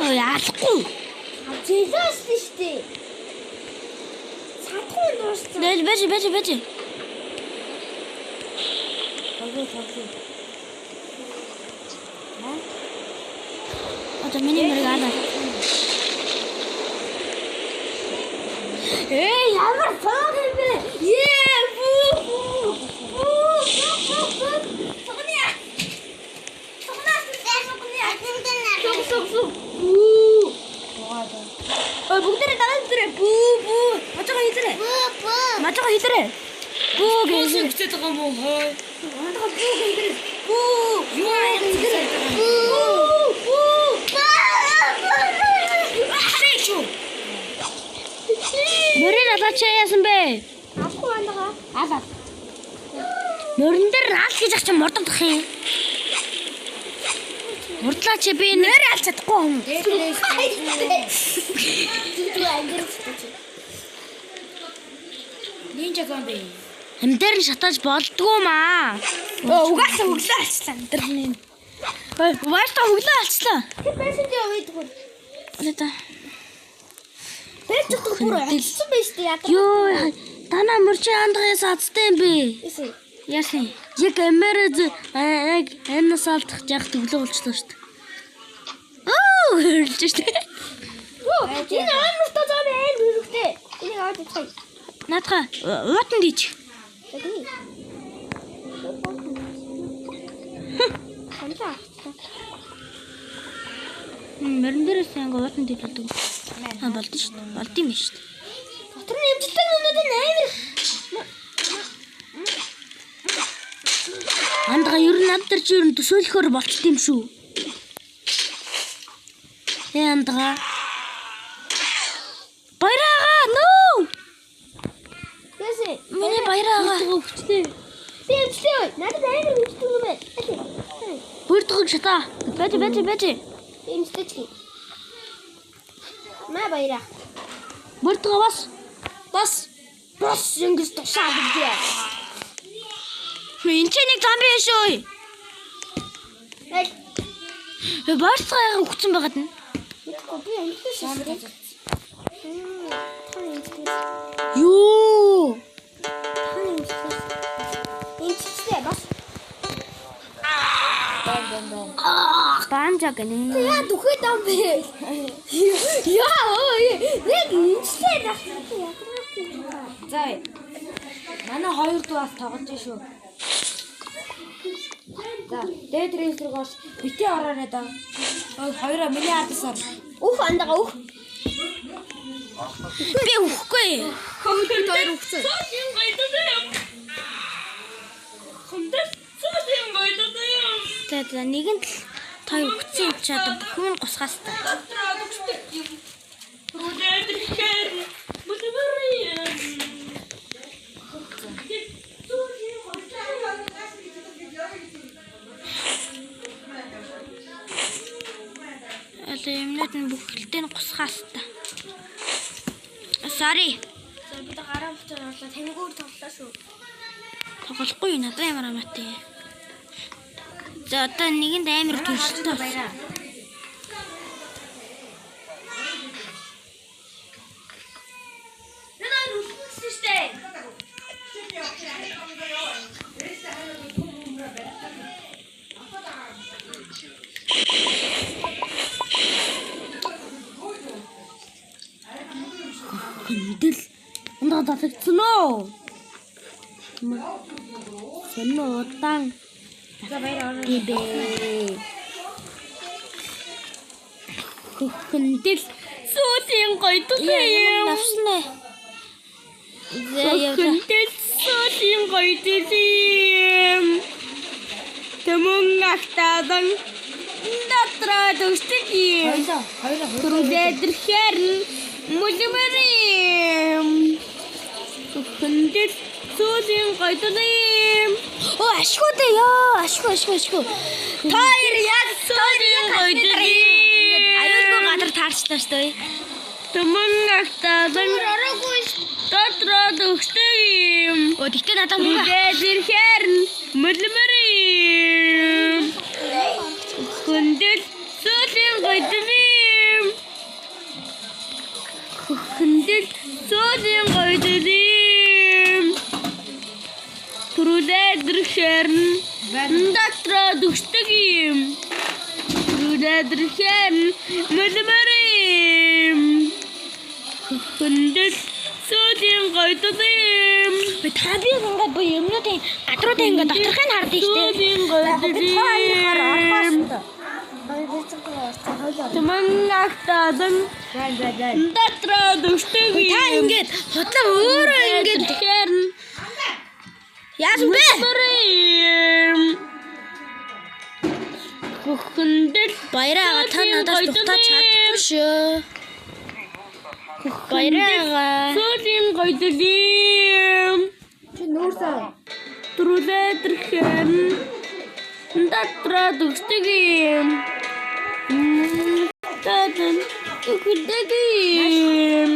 Яахгүй. Зэлээс штий. Сатгүй дууссан. Бэж. Тоглоо. Одоо миний мөрийг аваа. Ямар фаг юм бэ? Бүгдээ дараа дээр бүү. Мачгаа хийдэрэ. Мачгаа хийдэрэ. Бүү гэж хэцээд байгаа юм уу? Хой. мачгаа бүү хийдэрэ. Бүү. Юу хийдэрэ? Мөрийг алаач яасан бэ? Авахгүй байна. Алаа. Мөрөн дээр аль гэж ах чи мордох юм. Мордлаач би нэр алж чадахгүй юм. Нинжа зомби. Амдэр нь шатааж болдгоо маа. Угаасаа өглөө алчлаа. Амдэрний. Угаасаа өглөө алчлаа. Тэр байсан дээ үйдгүү. Нэ. Тэр ч одоо бүр алцсан байж тээ ядар. Йоо, танаа мөрчи андгаас азтай юм бэ? Яасан? Яг эмэрэг яг энэс алдах яг төглөө болчихлоо шүү дээ. Хөрлж штэ. Энэ амар тоо бай бүрхтэй. Энийг аваад идэх. Наадха уутан дийч. Хамжаа. Мөрөн дээрээс анги уутан дийж болдог. Болд шүү дээ. Болд юм шүү дээ. Дотор нь эмчтэй нүнүүд нь амар. Андга ер нь над дээр чи ер нь төсөөлөхөр болчт юм шүү. Андга. Баяраа нөө. Ясэ. Миний баяраа Хүчтэй. Би эмчтэй. Надад амар хүчтэй юм байна. Бүрдгэг шата. Бэж. Эмчтэй чи. Маа баяраа. Бүрдгэг бас ингэж тушаад дээ. Энд чи нэг зомби шүү. Баарцгаа яг өгсөн байгаад нь. Би эмчтэй шээ. Юу? Эмчтэй бас. Банжаг нэ. Яа дүхээ дам бэ? Яа нэг эмчтэй бас. За. Манай хоёр дуу бас тоглож шүү. За, дээд рейстргоос битээ орооны даа. Хоёроо миний ардсаар. Андага өөх. Би өгөхгүй. Хөөхөд хоёр өгсөн. Тэгээд нэгэнд л той өгсөн юм чи одоо бүх юм гусгаас та. Одоо юмнууд нь бүхэлдээ гусгаас та. Sorry. Бид гараа бутаа болоо тэнэгүүр тоглоо шүү. Тоглохгүй надад ямар амаатай. За одоо нэгэнд амар төрөлтөө баяраа. Надад үлдсэн штэ. Хэмдэл ундаа татагдсан уу? Сэнэ удаан. За баяраа. Бибэ. Хэмдэл сүүлийн гоё тусаа юм. Навснаа. Хэмдэл сүүлийн гоё тусаа. Тэмүн ахтадан дотроо төгсдөг юм. Хоёроо. Түрүүлдэрхээр мулимэрим. Хэмдэл сүүлийн гоё тусаа. Ашгүй дээ яа. Ашгүй. Тоор яг сүүлийн гоё тусаа. Аюулгүй гадар таарчлаа шүү дээ. Тэмүн ахтадан дотроо төгсдөг юм. Тэгтээ надад мөнгө. Түрүүлдэрхээр мулимэрим. Хүндэл сүүлийн гойдолим. Хүндэл сүүлийн гойдолим. Түрүүлээ дэрхэрн дотроо дүгшдэг юм. Түрүүлээ дэрхэрн мөлмөрим. Хүндэл сүүлийн гойдолим. Би табиг ингээд боо юмнуудын гадруудаа ингээд доторхыг хардсан шүү дээ. Сүүлийн гойдолим. Тэмэнгактадан дотроо дүгшдэг юм. Та ингээд хотлоо өөрөө ингээд дэрхэрн яасан бэ? Хүндэл Баяраа та надаас дутаж чадахгүй шүү. Баяраа. сүүлийн гойдолим. Чи нүүрсэн. Түрүүлээ дэрхэн дотроо дүгшдэг юм. Тадан дүгшдэг юм.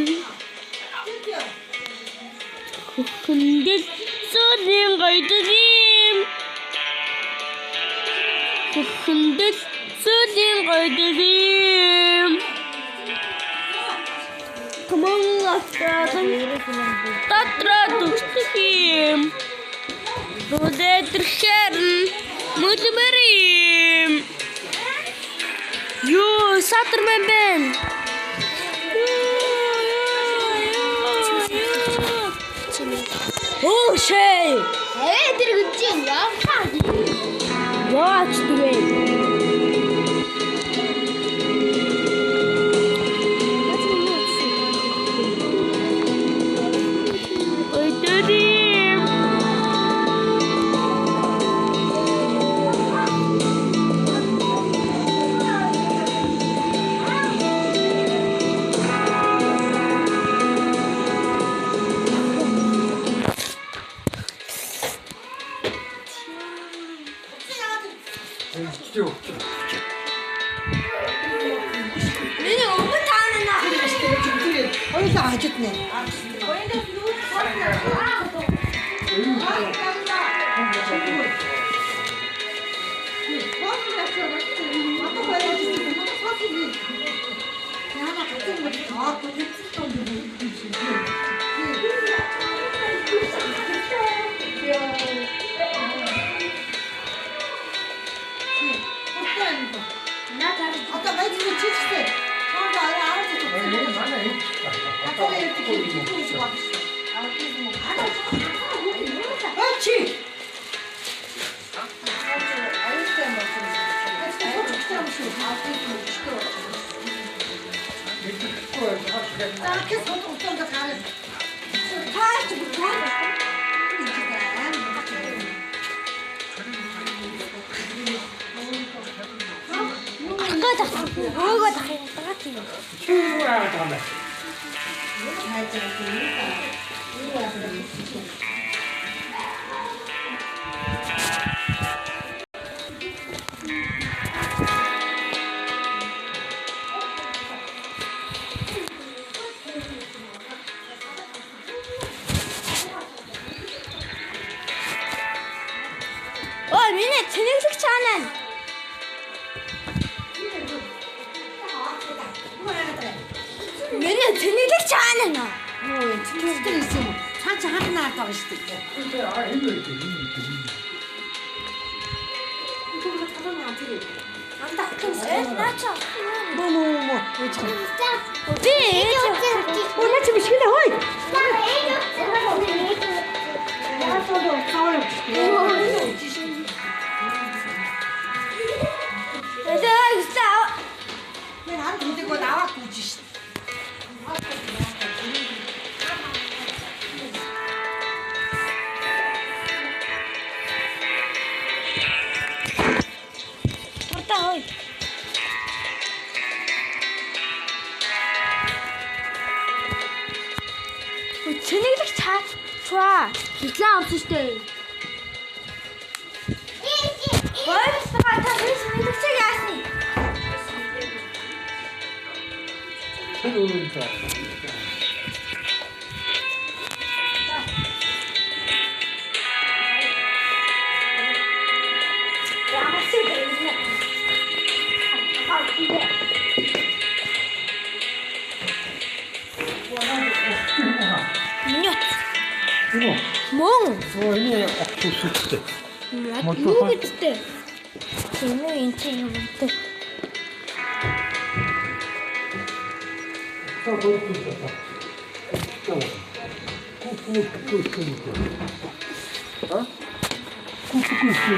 Хүндэл сүүлийн гойдолим. Хүндэл сүүлийн гойдолим. Тэмэнгактадан дотроо дүгшдэг юм. Түрүүлээ дэрхэрн мөлмөрим. Юу садарман байна. Оо шээ. Тэр гэж юм яа. Яач түвээ. Гойдолим. Миний өмнө таанаа. Хоёулаа хажуудна. Ой, миний тэнэглэг чаанаа. Миний тэнэглэг чаанаа. Тэнэглэг юм. Цаа чи ханаа таа шүү дээ. Наача. Боо. Би. Оо чи биш гэнэ хой. Мен ханд хүдэг бол аваад гүйж шít. Тэнэглэг чаа. Хитлээ авсан шүү дээ. Боёрсгаа та тэнэглэг чиг яасны. Нет. Ну, Мөн. ой, не, отпустите. Юу гэдтэй. Тэмээ энэ чинь юм бэ? Что будет это? Что? Куку-куку-куку. А? Куку-куку.